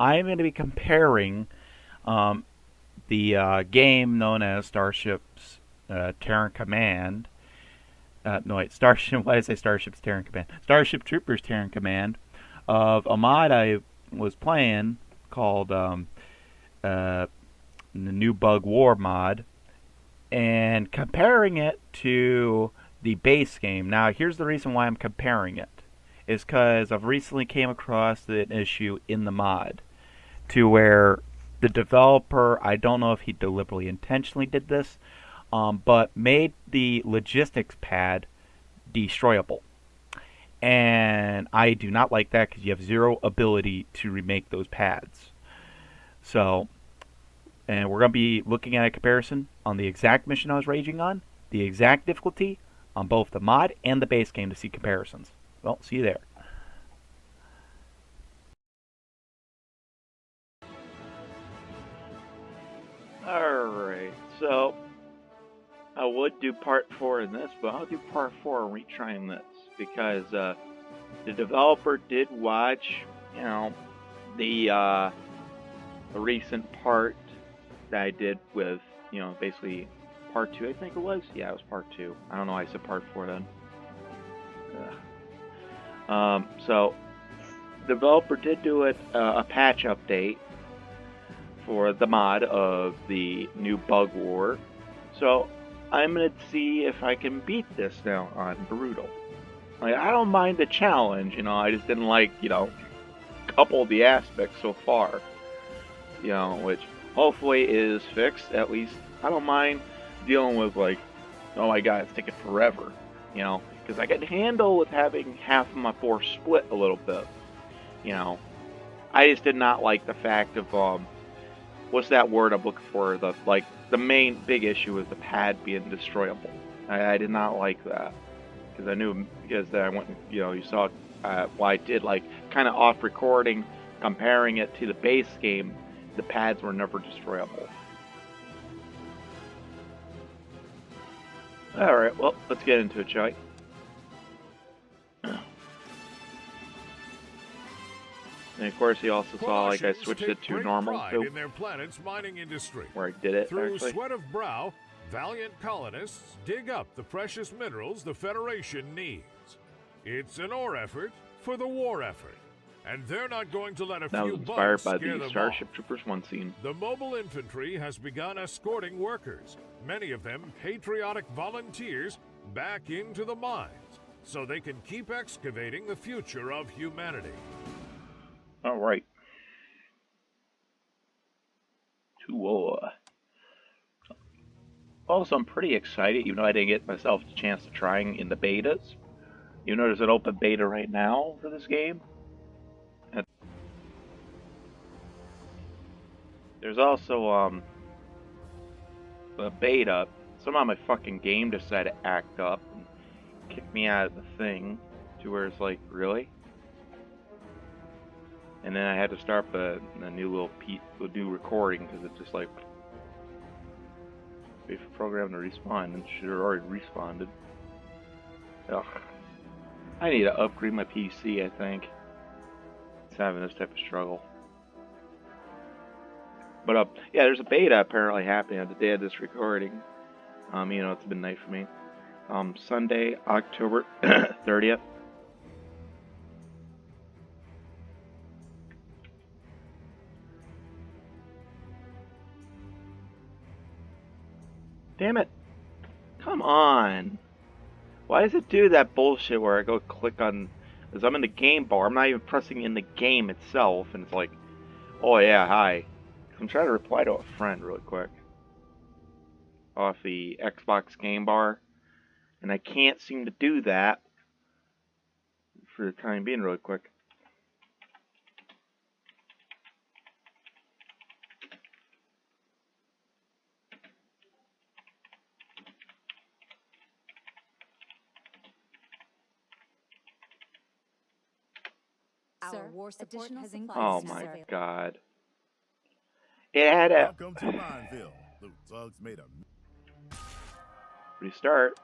I'm going to be comparing the game known as Starship's Terran Command. No, wait, Starship. Why did I say Starship's Terran Command? Starship Troopers Terran Command of a mod I was playing called the New Bug War mod, and comparing it to the base game. Now, here's the reason why I'm comparing it. Is because I've recently came across an issue in the mod to where the developer, I don't know if he deliberately intentionally did this, but made the logistics pad destroyable. And I do not like that because you have zero ability to remake those pads. So, and we're going to be looking at a comparison on the exact mission I was raging on, the exact difficulty on both the mod and the base game to see comparisons. Well, see you there. Alright, so I would do part 4 in this, but I'll do part 4 and retrying this because the developer did watch, the recent part that I did with, basically part 2, I think it was. Yeah, it was part 2. I don't know why I said part 4 then. So the developer did do a patch update for the mod of the new Bug War. So I'm gonna see if I can beat this now on Brutal. Like, I don't mind the challenge, I just didn't like, a couple of the aspects so far. Which hopefully is fixed, at least. I don't mind dealing with, like, oh my god, it's taking forever, because I can handle with having half of my force split a little bit, I just did not like the fact of, what's that word I'm looking for? The main big issue is the pad being destroyable. I did not like that because I knew I went, you saw why I did like kind of off recording comparing it to the base game. The pads were never destroyable. All right, well, let's get into it, shall we? And of course, you also saw like I switched it to normal too. In their planet's mining industry. Where I did it Through actually. sweat of brow, valiant colonists dig up the precious minerals the Federation needs. It's an ore effort for the war effort, and they're not going to let a that few was inspired bugs by scare the them Starship off. Troopers 1 scene. The mobile infantry has begun escorting workers, many of them patriotic volunteers, back into the mines, so they can keep excavating the future of humanity. All right. To war. Also, I'm pretty excited, even though I didn't get myself the chance to trying in the betas. You know, there's an open beta right now for this game. And there's also a beta. Somehow my fucking game decided to act up and kick me out of the thing, to where it's like, really? And then I had to start a new new recording because it's just like wait for the program to respawn, and it should have already respawned. Ugh. I need to upgrade my PC, I think. It's having this type of struggle. But yeah, there's a beta apparently happening on the day of this recording. It's midnight for me. Sunday, October 30th. Damn it. Come on. Why does it do that bullshit where I go click on... As I'm in the game bar, I'm not even pressing in the game itself, and it's like, oh yeah, hi. I'm trying to reply to a friend really quick. Off the Xbox game bar. And I can't seem to do that for the time being really quick. Our war support has increased. Oh my god. It had a... Welcome to Mineville. The thugs made a... Restart.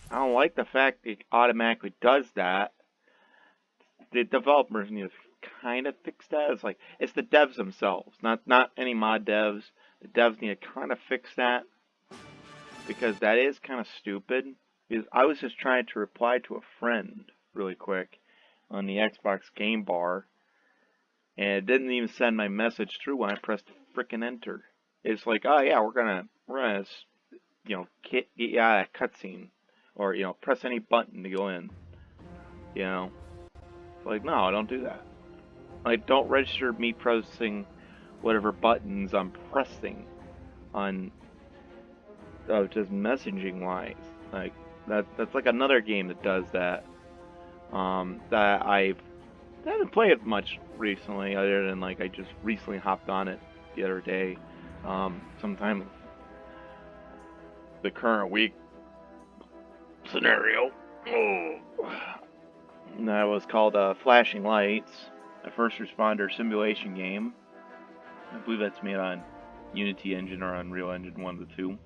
I don't like the fact it automatically does that. The developers need to kind of fix that. It's like it's the devs themselves, not any mod devs. The devs need to kind of fix that because that is kind of stupid. Because I was just trying to reply to a friend really quick on the Xbox game bar, and it didn't even send my message through when I pressed frickin' enter. It's like, oh yeah, we're gonna get you out of that cutscene, or press any button to go in. Like, no, I don't do that. Like, don't register me pressing whatever buttons I'm pressing on just messaging wise. Like that's like another game that does that. That I haven't played it much recently, other than like I just recently hopped on it the other day. Sometime the current week scenario. Oh. And that was called Flashing Lights, a first responder simulation game. I believe that's made on Unity Engine or Unreal Engine, one of the two.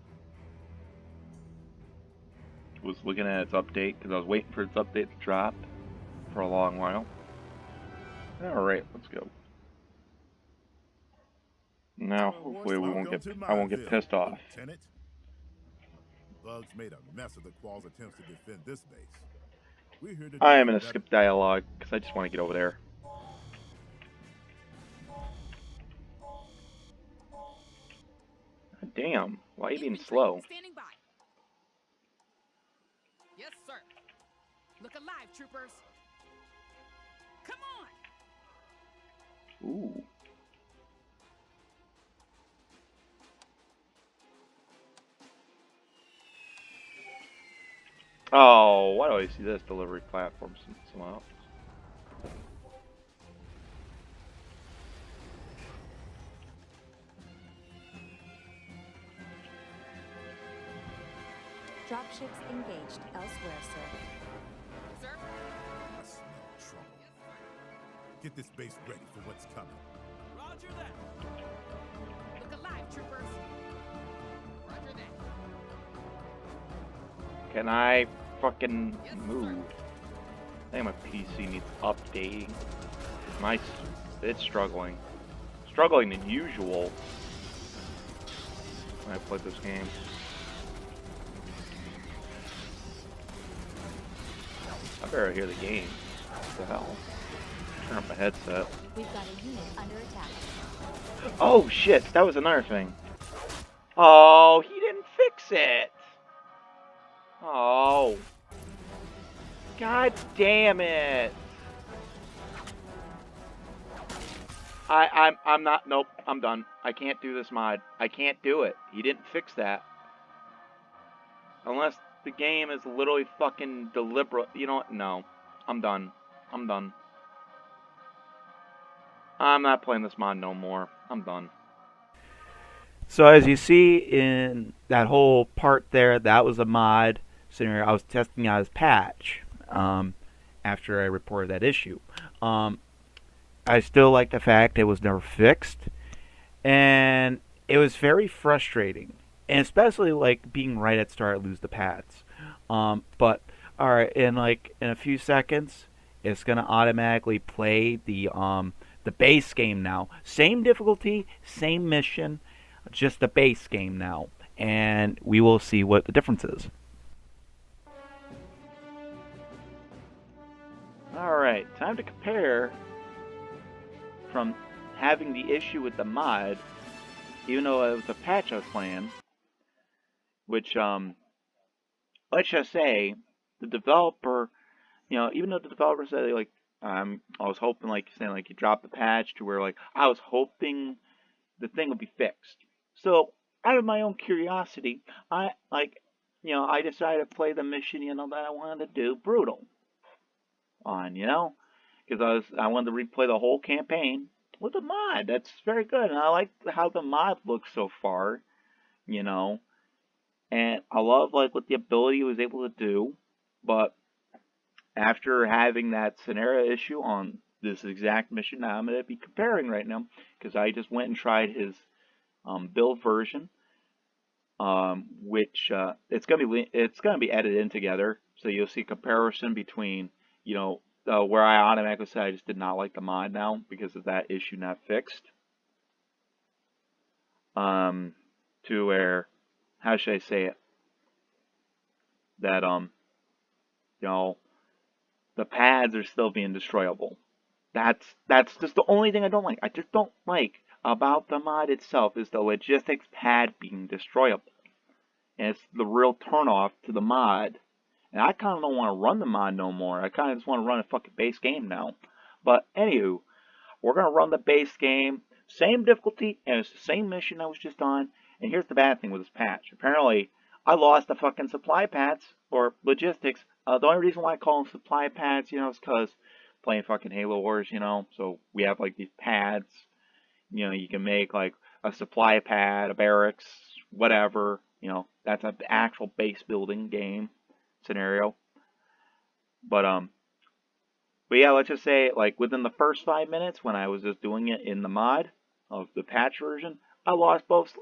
Was looking at its update because I was waiting for its update to drop for a long while. Alright, let's go. Now, hopefully I won't get pissed off. Lieutenant. Thugs made a mess of the Qual's attempts to defend this base. We're here to I am going to skip dialogue because I just want to get over there. Damn, why are you being slow? Standing by. Yes, sir. Look alive, troopers. Come on. Ooh. Oh, why do I see this delivery platform somehow? Dropships engaged elsewhere, sir. Sir? I smell trouble. Get this base ready for what's coming. Roger that. Look alive, troopers. Roger that. Can I fucking move? I think my PC needs updating. It's struggling. Struggling than usual when I played this game. I better hear the game. What the hell? Turn up my headset. We've got a unit under attack. Oh shit, that was another thing. Oh, he didn't fix it. Oh. God damn it. I'm not, nope, I'm done. I can't do this mod. I can't do it. He didn't fix that. Unless the game is literally fucking deliberate. You know what? No. I'm done. I'm done. I'm not playing this mod no more. I'm done. So as you see in that whole part there, that was a mod scenario. I was testing out his patch after I reported that issue. I still like the fact it was never fixed, and it was very frustrating, and especially like being right at start, lose the pads. But all right, in a few seconds, it's gonna automatically play the base game now. Same difficulty, same mission, just the base game now, and we will see what the difference is. All right, time to compare from having the issue with the mod, even though it was a patch I was playing, which, let's just say, the developer, even though the developer said, like, I was hoping, like, saying, like, you dropped the patch to where, like, I was hoping the thing would be fixed. So, out of my own curiosity, I decided to play the mission, that I wanted to do, Brutal, on, because I wanted to replay the whole campaign with a mod. That's very good, and I like how the mod looks so far, and I love like what the ability was able to do. But after having that scenario issue on this exact mission, now I'm going to be comparing right now because I just went and tried his build version, which it's going to be edited in together, so you'll see a comparison between where I automatically said I just did not like the mod now because of that issue not fixed. To where, how should I say it? That you know, the pads are still being destroyable. That's just the only thing I don't like. I just don't like about the mod itself is the logistics pad being destroyable. And it's the real turnoff to the mod. And I kind of don't want to run the mod no more. I kind of just want to run a fucking base game now. But anywho, we're going to run the base game. Same difficulty, and it's the same mission I was just on. And here's the bad thing with this patch. Apparently, I lost the fucking supply pads, or logistics. The only reason why I call them supply pads, you know, is because playing fucking Halo Wars, you know. So we have like these pads. You know, you can make like a supply pad, a barracks, whatever. You know, that's an actual base building game scenario. But yeah, let's just say like within the first 5 minutes when I was just doing it in the mod of the patch version, I lost both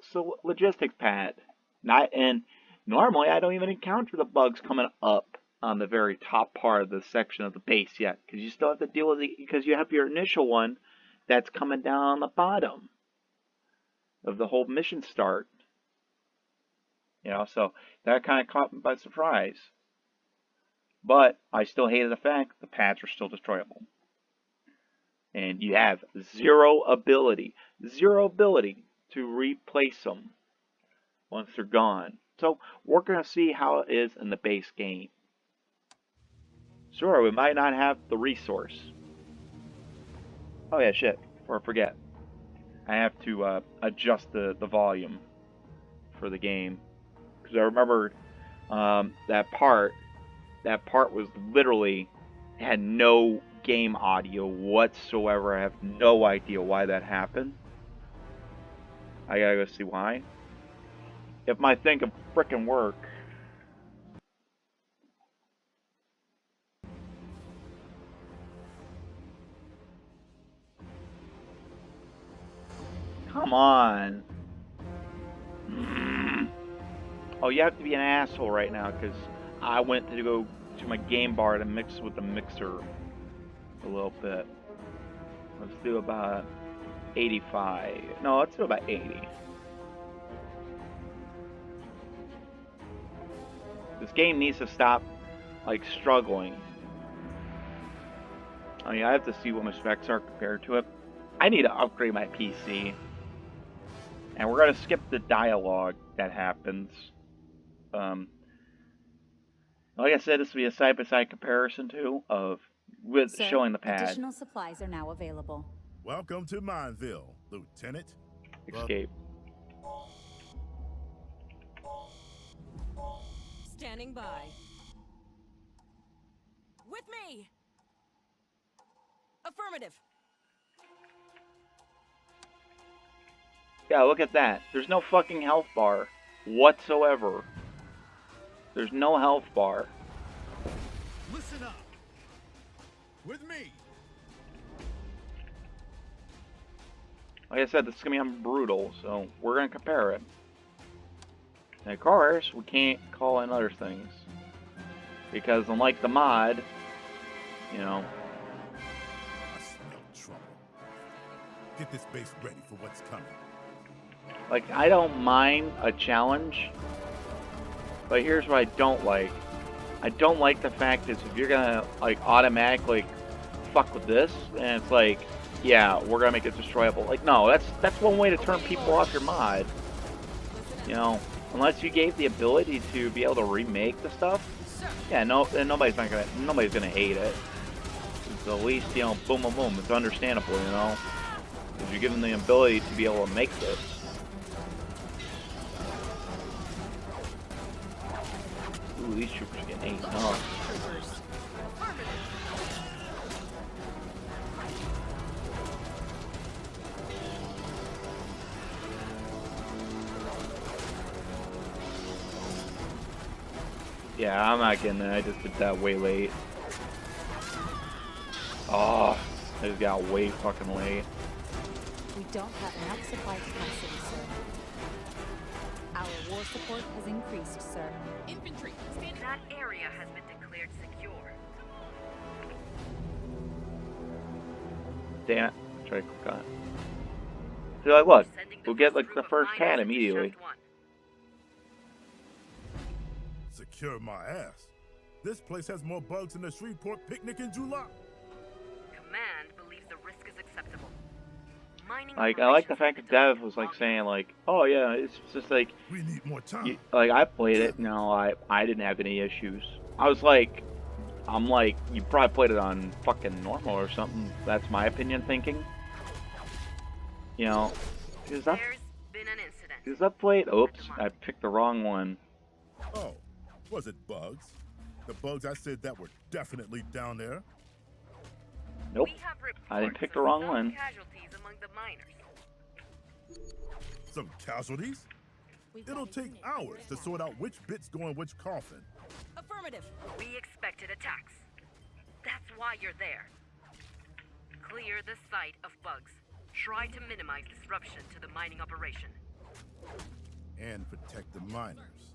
logistics pad. And normally I don't even encounter the bugs coming up on the very top part of the section of the base yet, because you still have to deal with it because you have your initial one that's coming down on the bottom of the whole mission start. You know, so that kind of caught me by surprise. But I still hated the fact the pads are still destroyable. And you have zero ability to replace them once they're gone. So we're going to see how it is in the base game. Sure, we might not have the resource. Oh yeah, shit. Before I forget. I have to adjust the volume for the game. Because I remembered that part was literally, had no game audio whatsoever. I have no idea why that happened. I gotta go see why. If my thing could frickin' work. Come on. Oh, you have to be an asshole right now because I went to go to my game bar to mix with the mixer a little bit. Let's do about 85. No, let's do about 80. This game needs to stop, like, struggling. I mean, I have to see what my specs are compared to it. I need to upgrade my PC. And we're going to skip the dialogue that happens. Like I said, this will be a side-by-side comparison, too, with Sir, showing the pad. Additional supplies are now available. Welcome to Mineville, Lieutenant. Escape. Standing by. With me! Affirmative. Yeah, look at that. There's no fucking health bar whatsoever. There's no health bar. Listen up. With me. Like I said, this is going to be brutal, so we're going to compare it. And of course, we can't call in other things. Because unlike the mod, you know... I smell trouble. Get this base ready for what's coming. Like, I don't mind a challenge. But here's what I don't like. I don't like the fact is if you're going to, like, automatically fuck with this, and it's like, yeah, we're going to make it destroyable. Like, no, that's one way to turn people off your mod. You know, unless you gave the ability to be able to remake the stuff, yeah, no, and nobody's gonna hate it. It's at least, you know, boom, boom, boom. It's understandable, you know, because you're given the ability to be able to make this. Ooh, these troopers are getting eaten up. Yeah, I'm not getting that. I just did that way late. Oh, I just got way fucking late. We don't have enough supply capacity, sir. Our war support has increased, sir. Infantry, standing. That area has been declared secure. Damn it. Try to click on it. So like, look, we'll get like the first pad immediately. Secure my ass. This place has more bugs than the Shreveport picnic in July. Command believes the risk is acceptable. Mining Like, I like the fact that Dev was like saying like, oh yeah, it's just like, We need more time. like I played it. No, I didn't have any issues. I was like, I'm like, you probably played it on fucking normal or something. That's my opinion thinking. You know, because There's been an incident. I played. Oops, I picked the wrong one. Oh, was it bugs? The bugs I said that were definitely down there? Nope, We have I didn't pick reports the of wrong some one. Casualties among the miners. Some casualties? We've got It'll a take unit under hours to attack. sort out which bits go in which coffin. Affirmative. We expected attacks. That's why you're there. Clear the site of bugs. Try to minimize disruption to the mining operation. And protect the miners.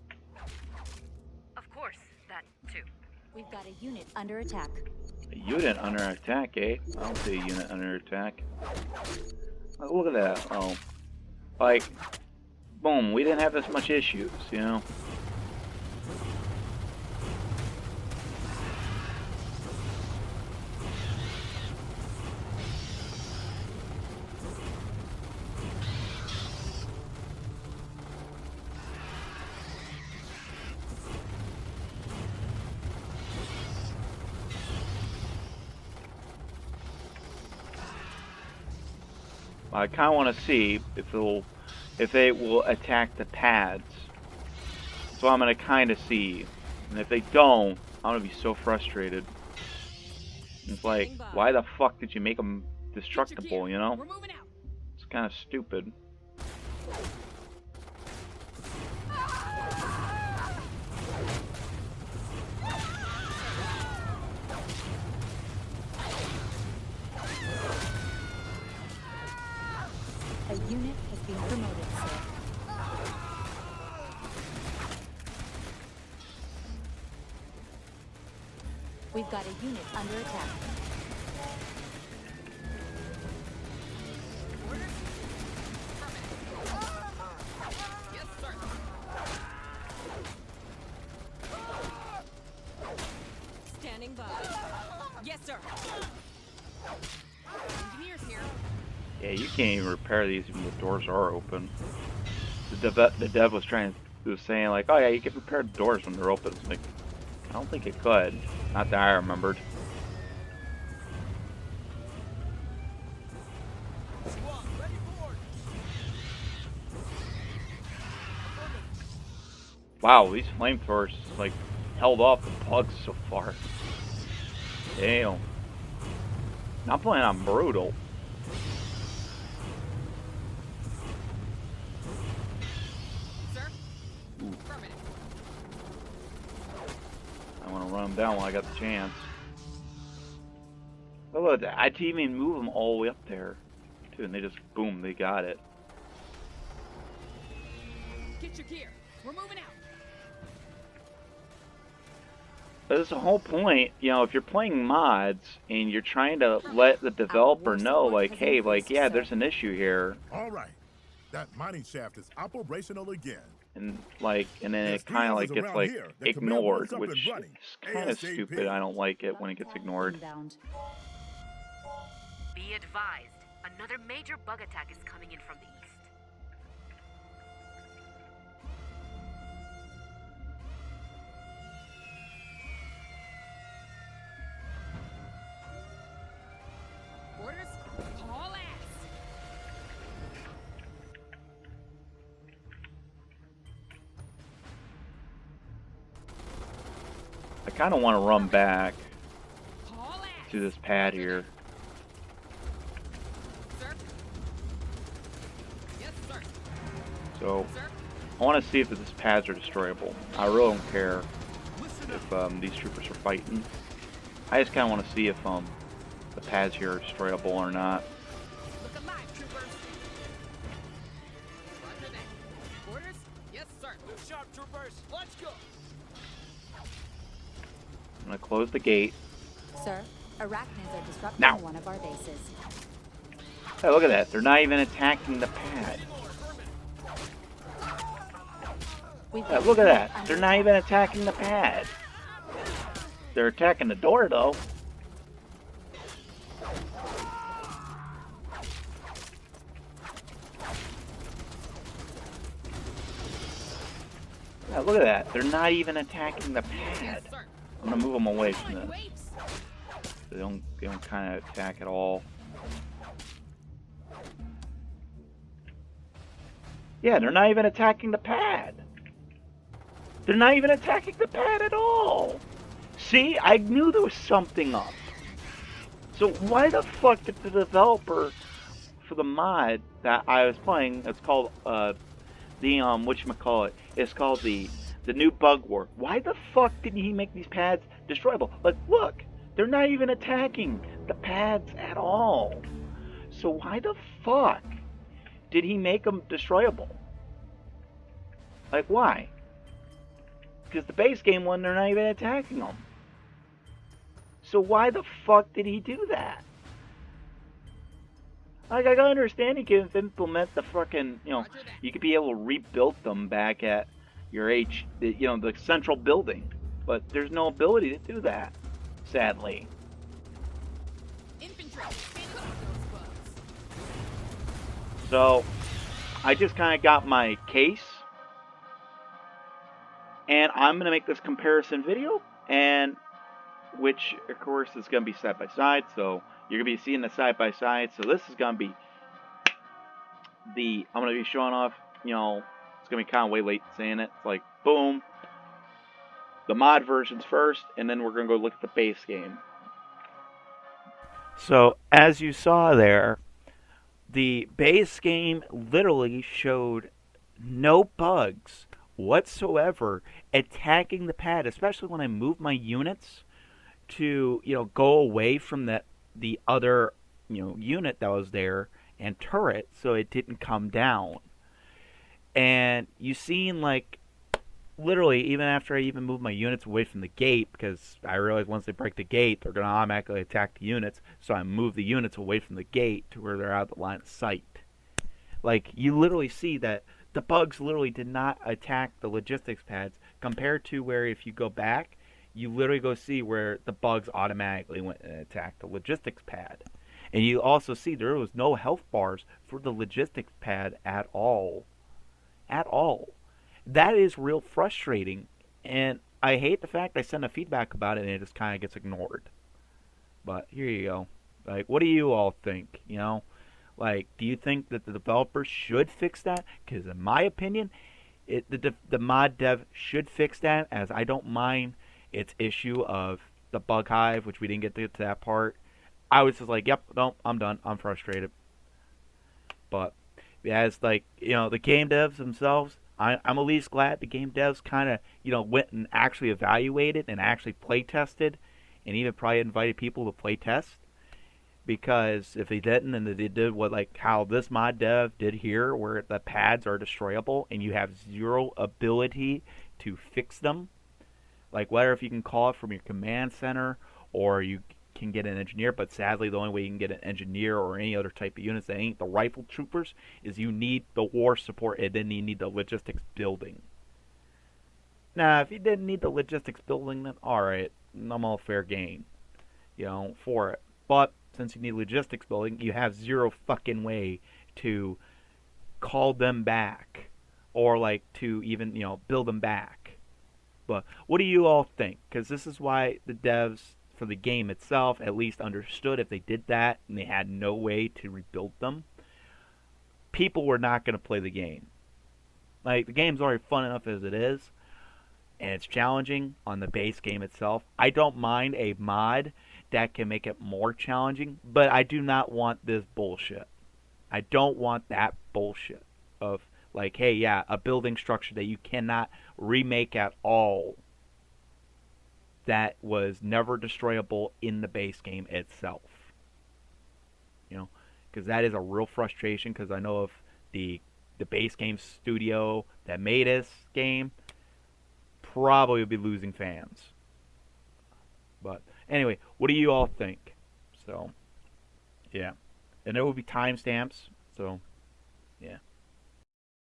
Of course, that too. We've got a unit under attack. A unit under attack, eh? I don't see a unit under attack. Oh, look at that. Oh, like, boom. We didn't have as much issues, you know. I kind of want to see if they will attack the pads. So I'm gonna kind of see, and if they don't, I'm gonna be so frustrated. It's like, why the fuck did you make them destructible? You know, We're moving out. it's kind of stupid. A unit has been promoted, sir. We've got a unit under attack. Yes, sir. Standing by. Yes, sir. Engineers here. Yeah, you can't even repair these when the doors are open. The dev was saying like, oh yeah, you can repair the doors when they're open. It's like, I don't think it could. Not that I remembered. Wow, these flamethrowers like held off the bugs so far. Damn. Not playing on brutal. Sir? Affirmative. I want to run them down while I got the chance. Oh, look, I didn't even move them all the way up there, too, and they just boom, they got it. Get your gear. We're moving out. But that's the whole point, you know, if you're playing mods and you're trying to let the developer know, like, hey, like, yeah, there's an issue here, All right. That mining shaft is operational again. and like, and then There's it kind of like greenhouses gets around like here that command ignored, what's up and which running. is kind of ASAP. stupid. I don't like it when it gets Bug attack ignored. inbound. Be advised, another major bug attack is coming in from the east. Orders? Haul ass. I kind of want to run back Haul ass. to this pad here. Sir? Yes, sir. So Sir? I want to see if these pads are destroyable. I really don't care if these troopers are fighting. I just kind of want to see if the pads here are destroyable or not. Look alive, troopers. Roger that. Orders? Yes, sir. Move sharp, troopers. Let's go. I'm gonna close the gate. Sir, arachnids are disrupting Now. one of our bases. Hey, look at that. They're not even attacking the pad. Yeah, look at that. They're not even attacking the pad. They're attacking the door, though. Yeah, look at that. They're not even attacking the pad. I'm gonna move them away from this. They don't kind of attack at all. Yeah, they're not even attacking the pad. They're not even attacking the pad at all. See, I knew there was something up. So why the fuck did the developer for the mod that I was playing, it's called whatchamacallit, it's called the new bug war. Why the fuck didn't he make these pads destroyable? Like, look, they're not even attacking the pads at all. So why the fuck did he make them destroyable? Like, why? Because the base game one, they're not even attacking them. So why the fuck did he do that? Like, I gotta understand he can implement the fucking, you could be able to rebuild them back at your the central building. But there's no ability to do that, sadly. Infantry. So, I just kind of got my case. And I'm going to make this comparison video, and which, of course, is going to be side by side. So you're going to be seeing the side by side. So this is going to be I'm going to be showing off, it's going to be kind of way late saying it. It's like, boom, the mod versions first, and then we're going to go look at the base game. So as you saw there, the base game literally showed no bugs whatsoever attacking the pad, especially when I moved my units to go away from the other unit that was there and turret, so it didn't come down. And you seen, like, literally, even after I even moved my units away from the gate, because I realized once they break the gate they're going to automatically attack the units, so I moved the units away from the gate to where they're out of the line of sight. Like, you literally see that the bugs literally did not attack the logistics pads, compared to where if you go back, you literally go see where the bugs automatically went and attacked the logistics pad. And you also see there was no health bars for the logistics pad at all. At all. That is real frustrating, and I hate the fact I send a feedback about it and it just kind of gets ignored. But here you go. Like, what do you all think, Like, do you think that the developers should fix that? Because in my opinion, the mod dev should fix that, as I don't mind its issue of the bug hive, which we didn't get to that part. I was just like, yep, no, I'm done. I'm frustrated. But as, like, the game devs themselves, I'm at least glad the game devs kind of, went and actually evaluated and actually play tested, and even probably invited people to play test. Because if they didn't, and they did how this mod dev did here, where the pads are destroyable and you have zero ability to fix them, like whether if you can call it from your command center or you can get an engineer, but sadly the only way you can get an engineer or any other type of units that ain't the rifle troopers is you need the war support, and then you need the logistics building. Now, if you didn't need the logistics building, then alright, I'm all fair game, for it. But since you need logistics building, you have zero fucking way to call them back, or to even build them back. But what do you all think? Because this is why the devs for the game itself at least understood if they did that and they had no way to rebuild them, people were not going to play the game. Like, the game's already fun enough as it is, and it's challenging on the base game itself. I don't mind a mod that can make it more challenging, but I do not want this bullshit. I don't want that bullshit of, like, hey, yeah, a building structure that you cannot remake at all that was never destroyable in the base game itself. Because that is a real frustration, because I know of the base game studio that made this game probably would be losing fans. But anyway, what do you all think? So, yeah. and there will be timestamps. So, yeah.